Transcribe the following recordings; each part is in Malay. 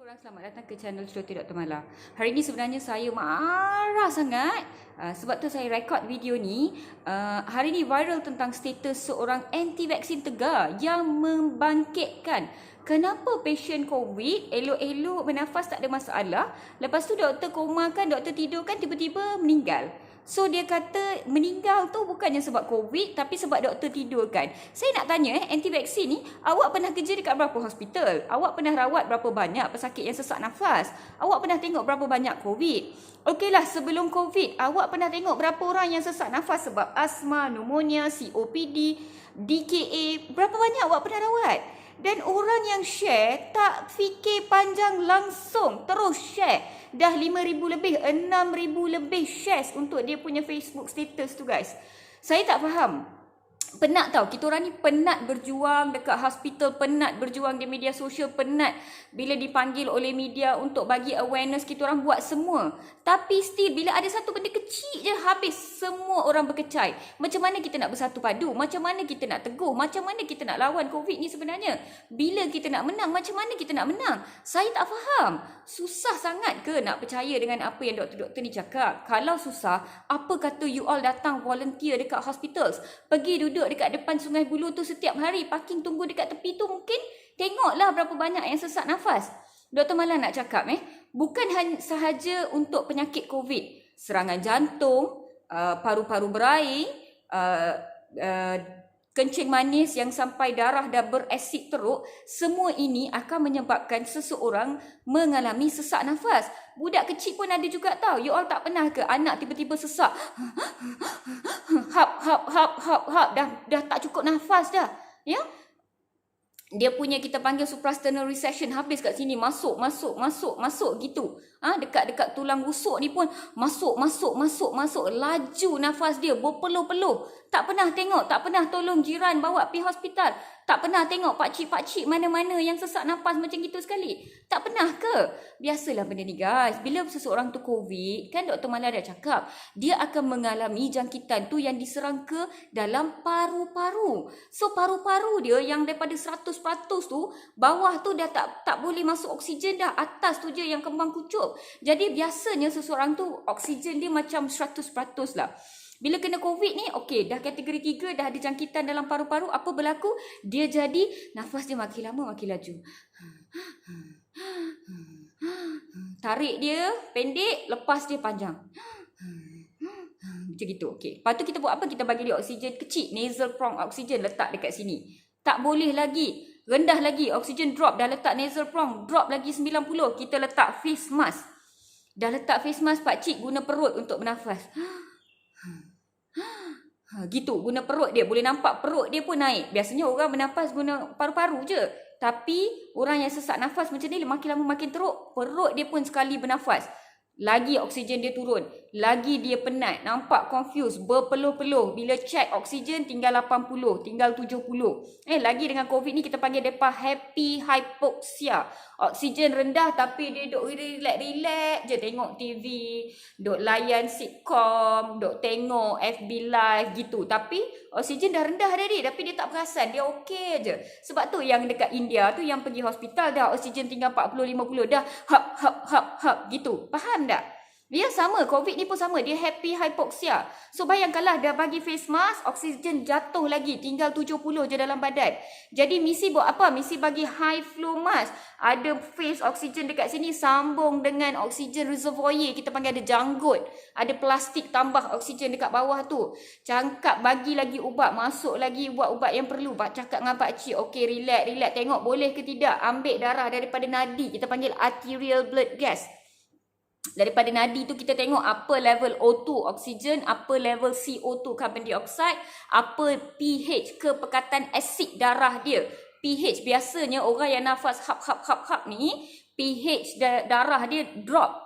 korang, selamat datang ke channel Cerita Dr. Mala. Hari ini sebenarnya saya marah sangat sebab tu saya rekod video ni. Hari ini viral tentang status seorang anti-vaksin tegar yang membangkitkan kenapa pasien COVID elok-elok bernafas tak ada masalah. Lepas tu doktor komakan, doktor tidurkan, tiba-tiba meninggal. So dia kata meninggal tu bukannya sebab COVID tapi sebab doktor tidurkan. Saya nak tanya anti-vaksin ni, awak pernah kerja dekat berapa hospital? Awak pernah rawat berapa banyak pesakit yang sesak nafas? Awak pernah tengok berapa banyak COVID? Okeylah, sebelum COVID, awak pernah tengok berapa orang yang sesak nafas sebab asma, pneumonia, COPD, DKA? Berapa banyak awak pernah rawat? Dan orang yang share tak fikir panjang, langsung terus share. Dah 5,000 lebih, 6,000 lebih shares untuk dia punya Facebook status tu guys. Saya tak faham. Penat tau, kita orang ni penat berjuang dekat hospital, penat berjuang di media sosial, penat bila dipanggil oleh media untuk bagi awareness, kita orang buat semua. Tapi still bila ada satu benda kecil je habis semua orang berkecai. Macam mana kita nak bersatu padu? Macam mana kita nak teguh? Macam mana kita nak lawan COVID ni sebenarnya? Bila kita nak menang, macam mana kita nak menang? Saya tak faham. Susah sangat ke nak percaya dengan apa yang doktor-doktor ni cakap? Kalau susah, apa kata you all datang volunteer dekat hospitals? Pergi duduk dekat depan Sungai Buloh tu setiap hari, parking tunggu dekat tepi tu, mungkin tengoklah berapa banyak yang sesak nafas. Dr. Mala nak cakap bukan hanya sahaja untuk penyakit COVID, serangan jantung, paru-paru berair, kencing manis yang sampai darah dah berasid teruk, semua ini akan menyebabkan seseorang mengalami sesak nafas. Budak kecil pun ada juga tau. You all tak pernah ke anak tiba-tiba sesak? Hap, dah tak cukup nafas dah. Ya? Dia punya kita panggil suprasternal recession, habis kat sini, masuk gitu. Dekat tulang rusuk ni pun masuk, laju nafas dia berpeluh-peluh. Tak pernah tengok, tak pernah tolong jiran bawa pergi hospital. Tak pernah tengok pakcik-pakcik mana-mana yang sesak nafas macam gitu sekali. Tak pernah ke? Biasalah benda ni guys. Bila seseorang tu COVID, kan Dr. Mala dah cakap, dia akan mengalami jangkitan tu yang diserang ke dalam paru-paru. So paru-paru dia yang daripada 100% tu, bawah tu dah tak boleh masuk oksigen dah. Atas tu je yang kembang kucup. Jadi biasanya seseorang tu oksigen dia macam 100% lah. Bila kena COVID ni, okey, dah kategori 3, dah ada jangkitan dalam paru-paru, apa berlaku? Dia jadi nafas dia makin lama makin laju. Tarik dia pendek, lepas dia panjang. Macam gitu, okey. Lepas tu kita buat apa? Kita bagi dia oksigen kecil, nasal prong oksigen letak dekat sini. Tak boleh lagi, rendah lagi, oksigen drop, dah letak nasal prong, drop lagi 90, kita letak face mask. Dah letak face mask, pakcik guna perut untuk bernafas. Gitu, guna perut dia. Boleh nampak perut dia pun naik. Biasanya orang bernafas guna paru-paru je. Tapi orang yang sesak nafas macam ni, makin lama makin teruk, perut dia pun sekali bernafas, lagi oksigen dia turun, lagi dia penat, nampak confused, berpeluh-peluh. Bila check oksigen tinggal 80, tinggal 70. Lagi dengan COVID ni kita panggil depa happy hypoxia. Oksigen rendah tapi dia duk relax je, tengok TV, duk layan sitcom, duk tengok FB live gitu. Tapi oksigen dah rendah tadi, tapi dia tak perasan, dia okey je. Sebab tu yang dekat India tu yang pergi hospital dah oksigen tinggal 40-50 dah hap gitu. Faham tak? Dia sama, COVID ni pun sama, dia happy hypoxia. So bayangkanlah dah bagi face mask, oksigen jatuh lagi, tinggal 70 je dalam badan. Jadi misi buat apa? Misi bagi high flow mask. Ada face oksigen dekat sini, sambung dengan oksigen reservoir, kita panggil ada janggut. Ada plastik tambah oksigen dekat bawah tu. Cangkap bagi lagi ubat, masuk lagi ubat-ubat yang perlu. Cakap dengan pakcik, okey relax, tengok boleh ke tidak. Ambil darah daripada nadi, kita panggil arterial blood gas. Daripada nadi tu kita tengok apa level O2 oksigen, apa level CO2 carbon dioxide, apa pH kepekatan asid darah dia. pH biasanya orang yang nafas hap ni, pH darah dia drop.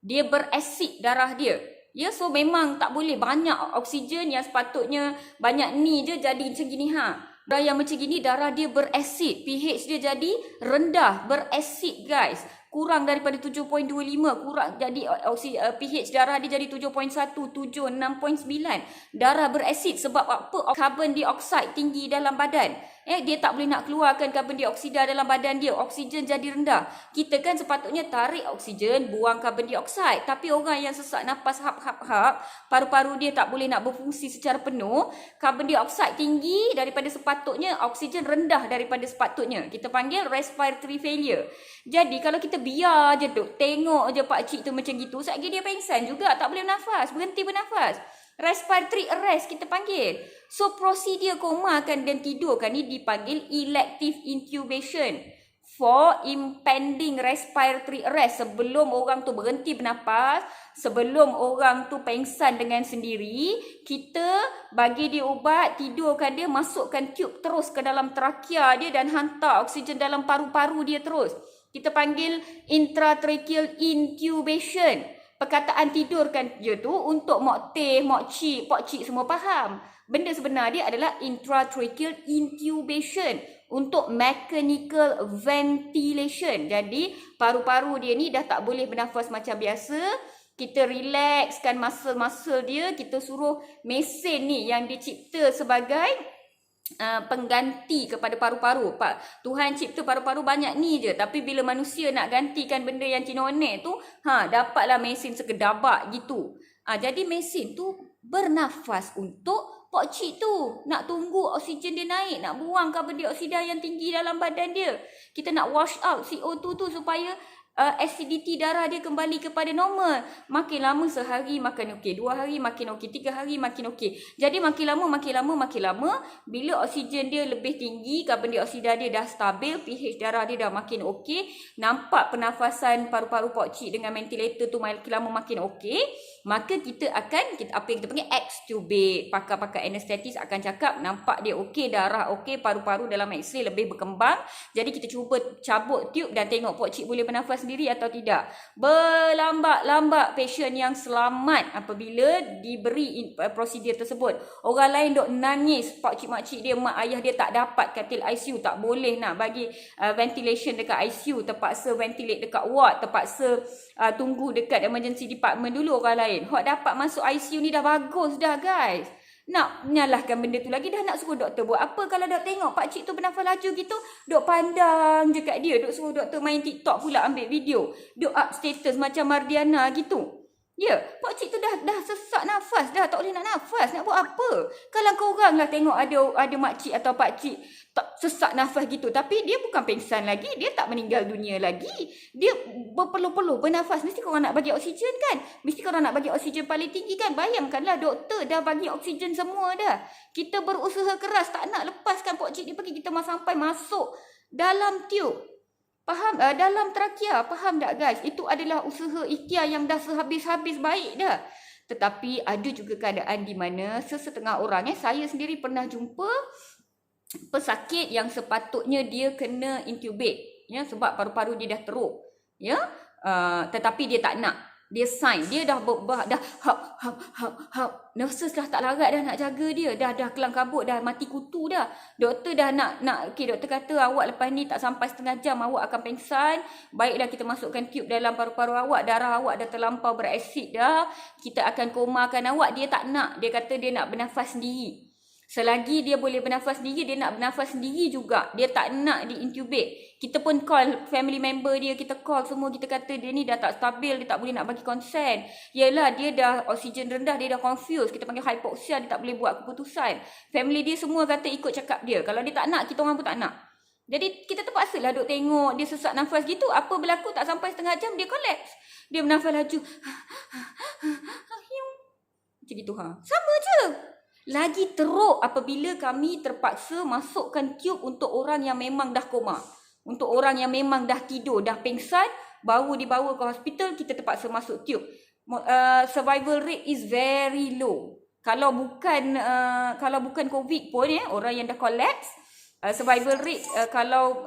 Dia berasid darah dia. Ya, so memang tak boleh banyak oksigen yang sepatutnya banyak ni je jadi macam gini Darah yang macam gini darah dia berasid, pH dia jadi rendah, berasid guys. Kurang daripada 7.25, kurang jadi pH darah dia jadi 7.1, 7, 6.9. Darah berasid sebab apa? Carbon dioxide tinggi dalam badan. Dia tak boleh nak keluarkan karbon dioksida dalam badan dia, oksigen jadi rendah. Kita kan sepatutnya tarik oksigen, buang karbon dioksida. Tapi orang yang sesak nafas hap, paru-paru dia tak boleh nak berfungsi secara penuh, karbon dioksida tinggi daripada sepatutnya, oksigen rendah daripada sepatutnya. Kita panggil respiratory failure. Jadi kalau kita biar je duk tengok je pakcik tu macam gitu, sekejap dia pengsan juga, tak boleh bernafas, berhenti bernafas. Respiratory arrest kita panggil. So prosedur komakan dan tidurkan ni dipanggil elective intubation for impending respiratory arrest. Sebelum orang tu berhenti bernafas, sebelum orang tu pengsan dengan sendiri, kita bagi dia ubat, tidurkan dia, masukkan tube terus ke dalam trakea dia dan hantar oksigen dalam paru-paru dia terus. Kita panggil intratracheal intubation. Perkataan tidurkan je tu untuk mak teh, mak cik, pak cik semua faham. Benda sebenar dia adalah intratracheal intubation untuk mechanical ventilation. Jadi paru-paru dia ni dah tak boleh bernafas macam biasa. Kita relaxkan muscle-muscle dia, kita suruh mesin ni yang dicipta sebagai pengganti kepada paru-paru. Tuhan cipta paru-paru banyak ni je, tapi bila manusia nak gantikan benda yang cinonek tu, dapatlah mesin sekedabak gitu. Jadi mesin tu bernafas untuk pakcik tu, nak tunggu oksigen dia naik, nak buang karbon dioksida yang tinggi dalam badan dia. Kita nak wash out CO2 tu supaya acidity darah dia kembali kepada normal. Makin lama sehari makin okey, 2 hari makin okey, 3 hari makin okey. Jadi makin lama bila oksigen dia lebih tinggi, karbon dioksida dia dah stabil, pH darah dia dah makin okey, nampak pernafasan paru-paru pakcik dengan ventilator tu makin lama makin okey, maka kita akan apa yang kita panggil extubate. Pakar-pakar anestetis akan cakap nampak dia okey, darah okey, paru-paru dalam X-ray lebih berkembang. Jadi kita cuba cabut tube dan tengok pakcik boleh bernafas sendiri atau tidak. Berlambat-lambat pasien yang selamat apabila diberi prosedur tersebut. Orang lain dok nangis, pakcik-makcik dia, mak ayah dia tak dapat katil ICU, tak boleh nak bagi ventilation dekat ICU, terpaksa ventilate dekat ward, terpaksa tunggu dekat emergency department dulu orang lain. Hok dapat masuk ICU ni dah bagus dah guys. Nak menyalahkan benda tu lagi, dah nak suruh doktor buat apa? Kalau dok tengok pakcik tu bernafas laju gitu, dok pandang je kat dia, dok suruh doktor main TikTok pula, ambil video, dok up status macam Mardiana gitu. Ya, pakcik tu dah sesak nafas dah, tak boleh nak nafas, nak buat apa? Kalau korang lah tengok ada makcik atau pakcik tak sesak nafas gitu, tapi dia bukan pengsan lagi, dia tak meninggal dunia lagi, dia berpeluh-peluh bernafas, mesti korang nak bagi oksigen kan? Mesti korang nak bagi oksigen paling tinggi kan? Bayangkanlah doktor dah bagi oksigen semua dah. Kita berusaha keras tak nak lepaskan pakcik dia pergi, kita sampai masuk dalam tube. Faham? Dalam trakea, faham tak guys? Itu adalah usaha ikhtiar yang dah sehabis-habis baik dah. Tetapi ada juga keadaan di mana sesetengah orang, saya sendiri pernah jumpa pesakit yang sepatutnya dia kena intubate, ya, sebab paru-paru dia dah teruk, ya, tetapi dia tak nak. Dia sign, dia dah nurses dah tak larat dah nak jaga dia, dah kelang kabut, dah mati kutu dah. Doktor dah nak okey, doktor kata awak lepas ni tak sampai setengah jam awak akan pengsan. Baiklah, kita masukkan tube dalam paru-paru awak, darah awak dah terlampau berasid dah, kita akan komakan awak. Dia tak nak, dia kata dia nak bernafas sendiri. Selagi dia boleh bernafas sendiri, dia nak bernafas sendiri juga. Dia tak nak di-intubate. Kita pun call family member dia, kita call semua, kita kata dia ni dah tak stabil, dia tak boleh nak bagi consent. Yelah, dia dah oksigen rendah, dia dah confused. Kita panggil hypoxia, dia tak boleh buat keputusan. Family dia semua kata ikut cakap dia. Kalau dia tak nak, kita orang pun tak nak. Jadi kita terpaksa lah duk tengok dia sesak nafas gitu. Apa berlaku, tak sampai setengah jam dia collapse. Dia bernafas laju. Macam gitu Sama je. Lagi teruk apabila kami terpaksa masukkan tube untuk orang yang memang dah koma. Untuk orang yang memang dah tidur, dah pingsan, baru dibawa ke hospital, kita terpaksa masuk tube. Survival rate is very low. Kalau bukan COVID pun, orang yang dah collapse, survival rate kalau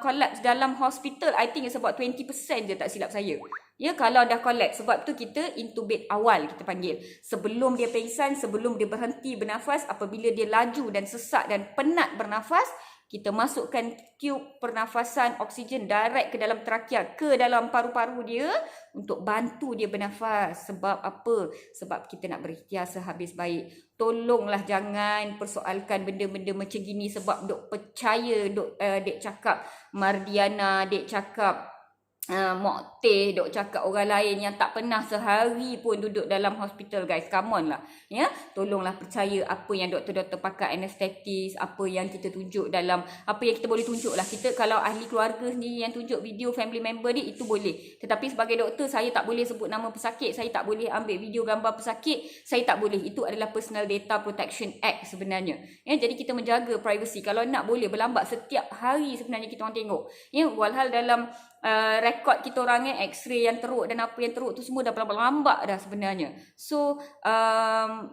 collapse dalam hospital, I think it's about 20% je, tak silap saya. Ya, kalau dah collapse. Sebab tu kita intubate awal, kita panggil. Sebelum dia pingsan, sebelum dia berhenti bernafas, apabila dia laju dan sesak dan penat bernafas, Kita masukkan tube pernafasan oksigen direct ke dalam trakea, ke dalam paru-paru dia untuk bantu dia bernafas. Sebab apa? Sebab kita nak berikhtiar sehabis baik. Tolonglah jangan persoalkan benda-benda macam gini sebab dok percaya dek cakap Mardiana, dek cakap Mok Teh, dok cakap orang lain yang tak pernah sehari pun duduk dalam hospital, guys. Come on lah. Ya, tolonglah percaya apa yang doktor-doktor pakar anestetis, apa yang kita tunjuk dalam, apa yang kita boleh tunjuk lah. Kita kalau ahli keluarga sendiri yang tunjuk video family member dia, itu boleh. Tetapi sebagai doktor, saya tak boleh sebut nama pesakit, saya tak boleh ambil video gambar pesakit, saya tak boleh. Itu adalah Personal Data Protection Act sebenarnya. Ya, jadi kita menjaga privacy. Kalau nak boleh berlambat setiap hari sebenarnya kita orang tengok. Ya, walhal dalam rekod kita orang X-ray yang teruk dan apa yang teruk tu semua dah lambat dah sebenarnya. So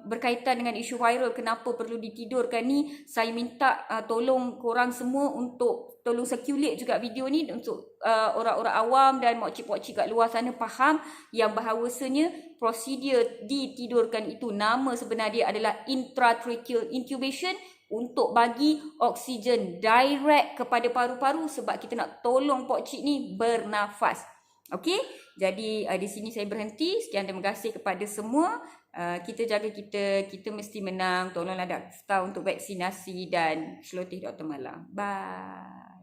berkaitan dengan isu viral kenapa perlu ditidurkan ni, saya minta tolong korang semua untuk tolong circulate juga video ni untuk orang-orang awam dan makcik-makcik kat luar sana faham yang bahawasanya prosedur ditidurkan itu nama sebenar dia adalah intratracheal intubation untuk bagi oksigen direct kepada paru-paru sebab kita nak tolong pokcik ni bernafas. Okey? Jadi di sini saya berhenti. Sekian, terima kasih kepada semua. Kita jaga kita mesti menang. Tolonglah daftar untuk vaksinasi dan seloteh Dr. Malang. Bye.